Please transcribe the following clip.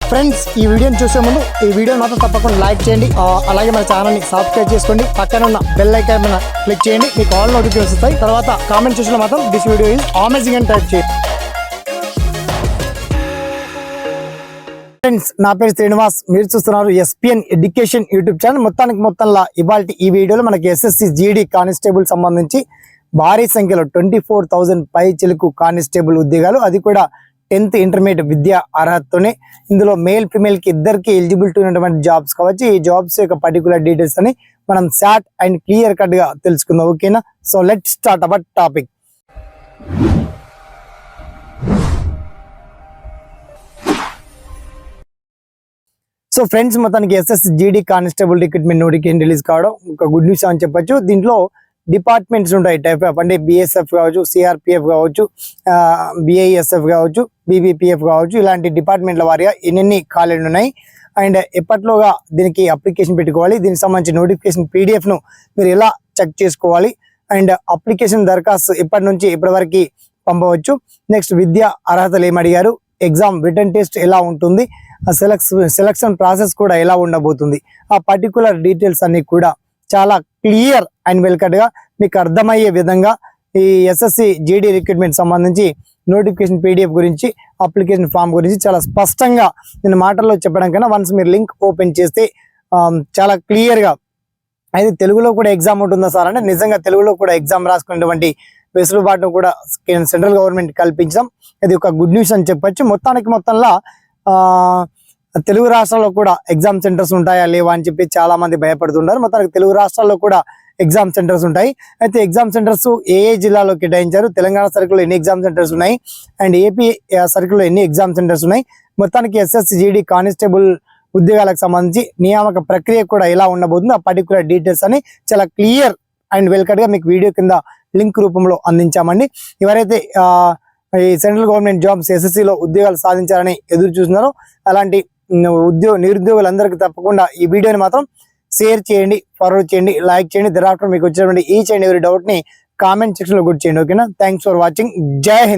Friends ఈ వీడియోని చూసే ముందు ఈ వీడియోని మాత్రం తప్పకుండా లైక్ చేయండి, అలాగే మన ఛానల్ని సబ్స్క్రైబ్ చేసుకోండి, పక్కన ఉన్న బెల్ ఐకాన్ మీద క్లిక్ చేయండి, మీకు ఆల్ నోటిఫికేషన్స్ వస్తాయి. తర్వాత కామెంట్ సెక్షన్లో మాత్రం దిస్ వీడియో ఈజ్ అమేజింగ్ అని టైప్ చేయండి. ఫ్రెండ్స్ నా పేరు శ్రీనివాస్, మీరు చూస్తున్నారు ఎస్పిఎన్ ఎడ్యుకేషన్ యూట్యూబ్ ఛానల్. మొత్తంలో ఇవాళ ఈ వీడియోలో మనకి ఎస్ఎస్సి జీడీ కానిస్టేబుల్ సంబంధించి భారీ సంఖ్యలో 24,000 పై చిలుకు కానిస్టేబుల్ ఉద్యోగాలు, అది కూడా 10th ఇంటర్మీడియట్ విద్యా అర్హతతోనే. ఇందులో మేల్ ఫిమేల్ కి ఇద్దరికి ఎలిజిబిలిటీ ఉన్నటువంటి జాబ్స్ కావచ్చు. ఈ జాబ్స్ యొక్క పర్టికులర్ డీటెయిల్స్ అని మనం షార్ట్ అండ్ క్లియర్ కట్ గా తెలుసుకుందాం, ఓకేనా? So let start our topic. So friends, మొత్తానికి SSC GD constable recruitment notification release కావడం ఒక గుడ్ న్యూస్ అని చెప్పొచ్చు. దీంట్లో డిపార్ట్మెంట్స్ ఉంటాయి, టైప్ ఆఫ్ అంటే బిఎస్ఎఫ్ కావచ్చు, సిఆర్పిఎఫ్ కావచ్చు, బిఐఎస్ఎఫ్ కావచ్చు, బీబీపీఎఫ్ కావచ్చు. ఇలాంటి డిపార్ట్మెంట్ల వారిగా ఎన్ని ఖాళీలు ఉన్నాయి అండ్ ఎప్పట్లోగా దీనికి అప్లికేషన్ పెట్టుకోవాలి, దీనికి సంబంధించి నోటిఫికేషన్ పీడిఎఫ్ను మీరు ఎలా చెక్ చేసుకోవాలి అండ్ అప్లికేషన్ దరఖాస్తు ఎప్పటి నుంచి ఎప్పటి వరకు పంపవచ్చు, నెక్స్ట్ విద్యా అర్హతలు ఏమి అడిగారు, ఎగ్జామ్ రిటర్న్ టెస్ట్ ఎలా ఉంటుంది, సెలక్షన్ ప్రాసెస్ కూడా ఎలా ఉండబోతుంది, ఆ పర్టికులర్ డీటెయిల్స్ అన్ని కూడా చాలా క్లియర్ అండ్ వెల్ కట్ గా మీకు అర్థమయ్యే విధంగా ఈ ఎస్ఎస్సి జీడీ రిక్రూట్మెంట్ సంబంధించి నోటిఫికేషన్ పీడిఎఫ్ గురించి, అప్లికేషన్ ఫామ్ గురించి చాలా స్పష్టంగా నేను మాటల్లో చెప్పడం కన్నా వన్స్ మీరు లింక్ ఓపెన్ చేస్తే చాలా క్లియర్ గా, అయితే తెలుగులో కూడా ఎగ్జామ్ ఉంటుందా సార్ అంటే నిజంగా తెలుగులో కూడా ఎగ్జామ్ రాసుకునేటువంటి వెసులుబాటును కూడా సెంట్రల్ గవర్నమెంట్ కల్పించడం ఇది ఒక గుడ్ న్యూస్ అని చెప్పొచ్చు. మొత్తంలో తెలుగు రాష్ట్రాల్లో కూడా ఎగ్జామ్ సెంటర్స్ ఉంటాయా లేవా అని చెప్పి చాలా మంది భయపడుతున్నారు. మొత్తానికి తెలుగు రాష్ట్రాల్లో కూడా ఎగ్జామ్ సెంటర్స్ ఉంటాయి. అయితే ఎగ్జామ్ సెంటర్స్ ఏ జిల్లాలో కేటాయించారు, తెలంగాణ సర్కిల్లో ఎన్ని ఎగ్జామ్ సెంటర్స్ ఉన్నాయి అండ్ ఏపీ సర్కిల్లో ఎన్ని ఎగ్జామ్ సెంటర్స్ ఉన్నాయి, మొత్తానికి ఎస్ఎస్సి జీడీ కానిస్టేబుల్ ఉద్యోగాలకు సంబంధించి నియామక ప్రక్రియ కూడా ఎలా ఉండబోతుంది, ఆ పర్టికులర్ డీటెయిల్స్ అని చాలా క్లియర్ అండ్ వెల్ కట్ గా మీకు వీడియో కింద లింక్ రూపంలో అందించామండి. ఎవరైతే ఈ సెంట్రల్ గవర్నమెంట్ జాబ్స్ ఎస్ఎస్సిలో ఉద్యోగాలు సాధించాలని ఎదురు చూస్తున్నారో అలాంటి నిరుద్యోగులందరికీ తప్పకుండా ఈ వీడియోని మాత్రం షేర్ చేయండి, ఫార్వర్డ్ చేయండి, లైక్ చేయండి. దెర్ ఆఫ్టర్ మీకు వచ్చినటువంటి ఈచ్ అండ్ ఎవరీ డౌట్ ని కామెంట్ సెక్షన్ లో గుర్తు చేయండి, ఓకేనా? Thanks for watching. జై హింద్.